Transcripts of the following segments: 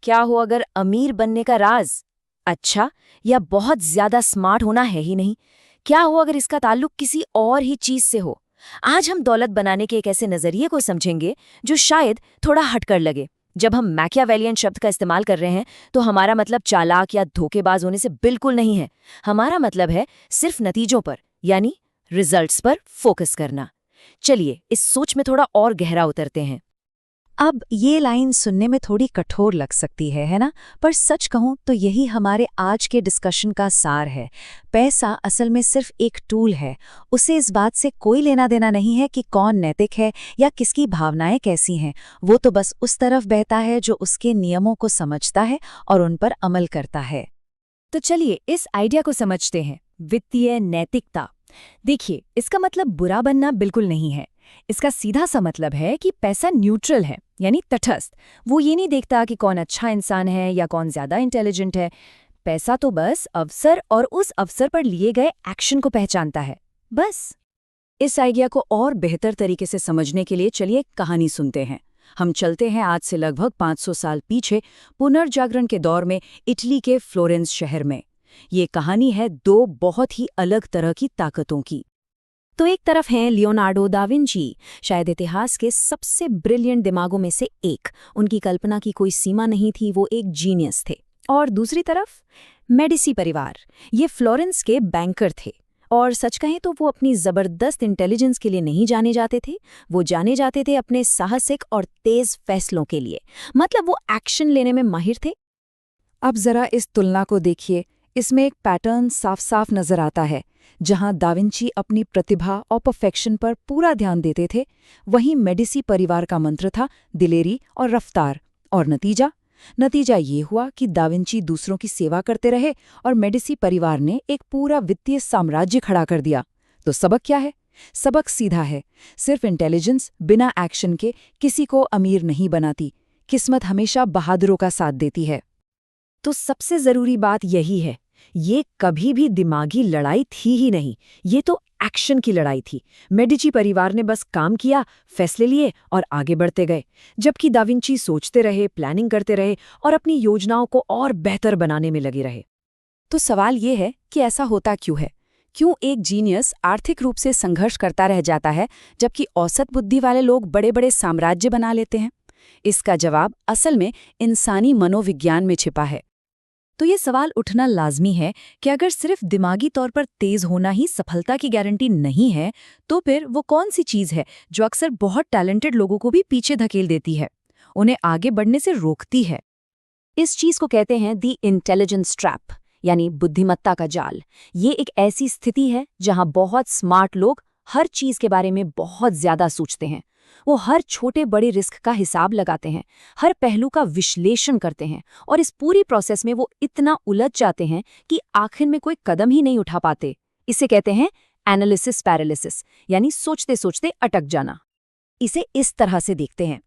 क्या हो अगर अमीर बनने का राज अच्छा या बहुत ज्यादा स्मार्ट होना है ही नहीं? क्या हो अगर इसका ताल्लुक किसी और ही चीज से हो? आज हम दौलत बनाने के एक ऐसे नजरिए को समझेंगे जो शायद थोड़ा हटकर लगे। जब हम मैकियावेलियन शब्द का इस्तेमाल कर रहे हैं तो हमारा मतलब चालाक या धोखेबाज होने से बिल्कुल नहीं है। हमारा मतलब है सिर्फ नतीजों पर, यानी रिजल्ट्स पर फोकस करना। चलिए इस सोच में थोड़ा और गहरा उतरते हैं। अब ये लाइन सुनने में थोड़ी कठोर लग सकती है ना? पर सच कहूं तो यही हमारे आज के डिस्कशन का सार है। पैसा असल में सिर्फ एक टूल है। उसे इस बात से कोई लेना देना नहीं है कि कौन नैतिक है या किसकी भावनाएं कैसी हैं। वो तो बस उस तरफ बहता है जो उसके नियमों को समझता है और उन पर अमल करता है। तो चलिए इस आइडिया को समझते हैं, वित्तीय नैतिकता। देखिए, इसका मतलब बुरा बनना बिल्कुल नहीं है। इसका सीधा सा मतलब है कि पैसा न्यूट्रल है, यानी तटस्थ। वो ये नहीं देखता कि कौन अच्छा इंसान है या कौन ज्यादा इंटेलिजेंट है। पैसा तो बस अवसर और उस अवसर पर लिए गए एक्शन को पहचानता है, बस। इस आइडिया को और बेहतर तरीके से समझने के लिए चलिए एक कहानी सुनते हैं। हम चलते हैं आज से लगभग 500 साल पीछे, पुनर्जागरण के दौर में इटली के फ्लोरेंस शहर में। ये कहानी है दो बहुत ही अलग तरह की ताकतों की। तो एक तरफ हैं लियोनार्डो दा विंची, शायद इतिहास के सबसे ब्रिलियंट दिमागों में से एक। उनकी कल्पना की कोई सीमा नहीं थी, वो एक जीनियस थे। और दूसरी तरफ मेडिसी परिवार, ये फ्लोरेंस के बैंकर थे। और सच कहें तो वो अपनी जबरदस्त इंटेलिजेंस के लिए नहीं जाने जाते थे, वो जाने जाते थे अपने साहसिक और तेज फैसलों के लिए। मतलब वो एक्शन लेने में माहिर थे। अब जरा इस तुलना को देखिए, इसमें एक पैटर्न साफ साफ नजर आता है। जहां दा विंची अपनी प्रतिभा और परफेक्शन पर पूरा ध्यान देते थे, वहीं मेडिसी परिवार का मंत्र था दिलेरी और रफ्तार। और नतीजा ये हुआ कि दा विंची दूसरों की सेवा करते रहे और मेडिसी परिवार ने एक पूरा वित्तीय साम्राज्य खड़ा कर दिया। तो सबक क्या है? सबक सीधा है, सिर्फ इंटेलिजेंस बिना एक्शन के किसी को अमीर नहीं बनाती। किस्मत हमेशा बहादुरों का साथ देती है। तो सबसे जरूरी बात यही है, ये कभी भी दिमागी लड़ाई थी ही नहीं, ये तो एक्शन की लड़ाई थी। मेडिची परिवार ने बस काम किया, फैसले लिए और आगे बढ़ते गए, जबकि दा विंची सोचते रहे, प्लानिंग करते रहे और अपनी योजनाओं को और बेहतर बनाने में लगे रहे। तो सवाल ये है कि ऐसा होता क्यों है? क्यों एक जीनियस आर्थिक रूप से संघर्ष करता रह जाता है, जबकि औसत बुद्धि वाले लोग बड़े बड़े साम्राज्य बना लेते हैं? इसका जवाब असल में इंसानी मनोविज्ञान में छिपा है। तो ये सवाल उठना लाजमी है कि अगर सिर्फ दिमागी तौर पर तेज होना ही सफलता की गारंटी नहीं है, तो फिर वो कौन सी चीज है जो अक्सर बहुत टैलेंटेड लोगों को भी पीछे धकेल देती है, उन्हें आगे बढ़ने से रोकती है? इस चीज को कहते हैं दी इंटेलिजेंस ट्रैप, यानी बुद्धिमत्ता का जाल। ये एक ऐसी स्थिति है जहां बहुत स्मार्ट लोग हर चीज के बारे में बहुत ज्यादा सोचते हैं। वो हर छोटे बड़े रिस्क का हिसाब लगाते हैं, हर पहलू का विश्लेषण करते हैं और इस पूरी प्रोसेस में वो इतना उलझ जाते हैं कि आखिर में कोई कदम ही नहीं उठा पाते। इसे कहते हैं एनालिसिस पैरालिसिस, यानी सोचते सोचते अटक जाना। इसे इस तरह से देखते हैं,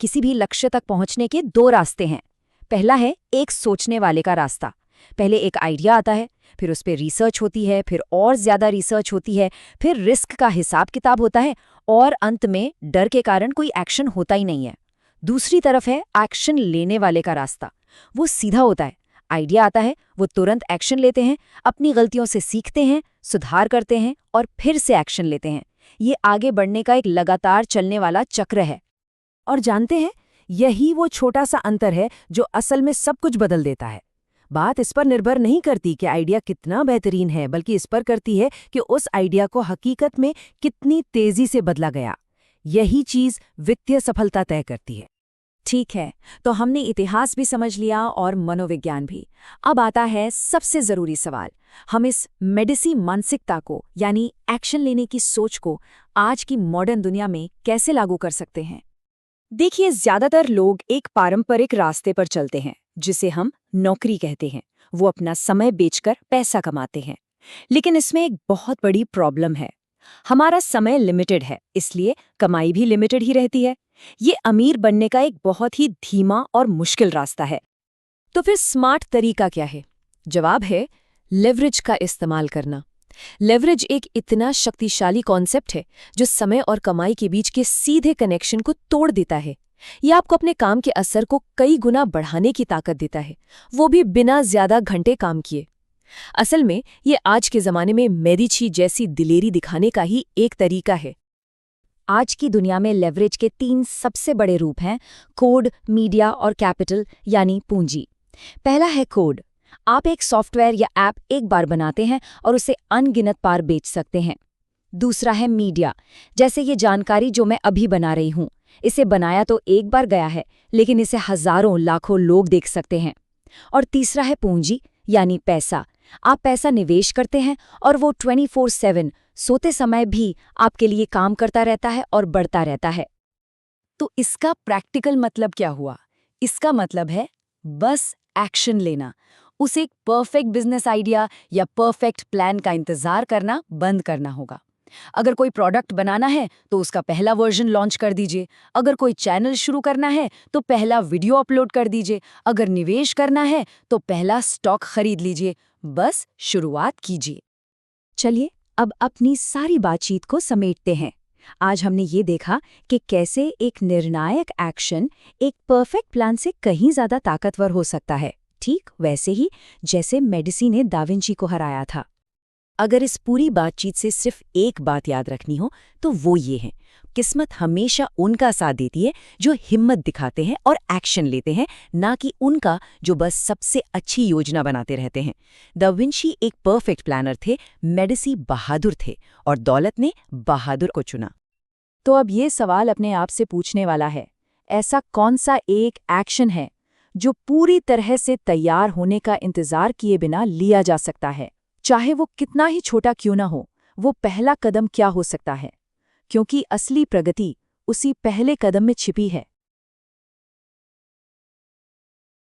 किसी भी लक्ष्य तक पहुंचने के दो रास्ते हैं। पहला है एक सोचने वाले का रास्ता। पहले एक आइडिया आता है, फिर उस पर रिसर्च होती है, फिर और ज्यादा रिसर्च होती है, फिर रिस्क का हिसाब किताब होता है और अंत में डर के कारण कोई एक्शन होता ही नहीं है। दूसरी तरफ है एक्शन लेने वाले का रास्ता। वो सीधा होता है, आइडिया आता है, वो तुरंत एक्शन लेते हैं, अपनी गलतियों से सीखते हैं, सुधार करते हैं और फिर से एक्शन लेते हैं। ये आगे बढ़ने का एक लगातार चलने वाला चक्र है। और जानते हैं, यही वो छोटा सा अंतर है जो असल में सब कुछ बदल देता है। बात इस पर निर्भर नहीं करती कि आइडिया कितना बेहतरीन है, बल्कि इस पर करती है कि उस आइडिया को हकीकत में कितनी तेजी से बदला गया। यही चीज वित्तीय सफलता तय करती है। ठीक है, तो हमने इतिहास भी समझ लिया और मनोविज्ञान भी। अब आता है सबसे जरूरी सवाल, हम इस मेडिसी मानसिकता को, यानी एक्शन लेने की सोच को आज की मॉडर्न दुनिया में कैसे लागू कर सकते हैं? देखिए, ज्यादातर लोग एक पारंपरिक रास्ते पर चलते हैं जिसे हम नौकरी कहते हैं। वो अपना समय बेचकर पैसा कमाते हैं। लेकिन इसमें एक बहुत बड़ी प्रॉब्लम है, हमारा समय लिमिटेड है, इसलिए कमाई भी लिमिटेड ही रहती है। ये अमीर बनने का एक बहुत ही धीमा और मुश्किल रास्ता है। तो फिर स्मार्ट तरीका क्या है? जवाब है लेवरेज का इस्तेमाल करना। लेवरेज एक इतना शक्तिशाली कॉन्सेप्ट है जो समय और कमाई के बीच के सीधे कनेक्शन को तोड़ देता है। ये आपको अपने काम के असर को कई गुना बढ़ाने की ताकत देता है, वो भी बिना ज्यादा घंटे काम किए। असल में ये आज के जमाने में मेडिची जैसी दिलेरी दिखाने का ही एक तरीका है। आज की दुनिया में लेवरेज के 3 सबसे बड़े रूप हैं: कोड, मीडिया और कैपिटल यानी पूंजी। पहला है कोड। आप एक सॉफ्टवेयर या ऐप एक बार बनाते हैं और उसे अनगिनत बार बेच सकते हैं। दूसरा है मीडिया, जैसे ये जानकारी जो मैं अभी बना रही हूँ। इसे बनाया तो एक बार गया है, लेकिन इसे हजारों लाखों लोग देख सकते हैं। और तीसरा है पूंजी यानी पैसा। आप पैसा निवेश करते हैं और वो 24/7 सोते समय भी आपके लिए काम करता रहता है और बढ़ता रहता है। तो इसका प्रैक्टिकल मतलब क्या हुआ? इसका मतलब है बस एक्शन लेना। उसे एक परफेक्ट बिजनेस आइडिया या परफेक्ट प्लान का इंतजार करना बंद करना होगा। अगर कोई प्रोडक्ट बनाना है तो उसका पहला वर्जन लॉन्च कर दीजिए। अगर कोई चैनल शुरू करना है तो पहला वीडियो अपलोड कर दीजिए। अगर निवेश करना है तो पहला स्टॉक खरीद लीजिए। बस शुरुआत कीजिए। चलिए अब अपनी सारी बातचीत को समेटते हैं। आज हमने ये देखा कि कैसे एक निर्णायक एक्शन एक परफेक्ट प्लान से कहीं ज्यादा ताकतवर हो सकता है, ठीक वैसे ही जैसे मेडिसी ने दा विंची को हराया था। अगर इस पूरी बातचीत से सिर्फ एक बात याद रखनी हो तो वो ये है, किस्मत हमेशा उनका साथ देती है जो हिम्मत दिखाते हैं और एक्शन लेते हैं, ना कि उनका जो बस सबसे अच्छी योजना बनाते रहते हैं। दा विंची एक परफेक्ट प्लानर थे, मेडिसी बहादुर थे और दौलत ने बहादुर को चुना। तो अब ये सवाल अपने आप से पूछने वाला है, ऐसा कौन सा एक एक्शन है जो पूरी तरह से तैयार होने का इंतजार किए बिना लिया जा सकता है? चाहे वो कितना ही छोटा क्यों ना हो, वो पहला कदम क्या हो सकता है? क्योंकि असली प्रगति उसी पहले कदम में छिपी है।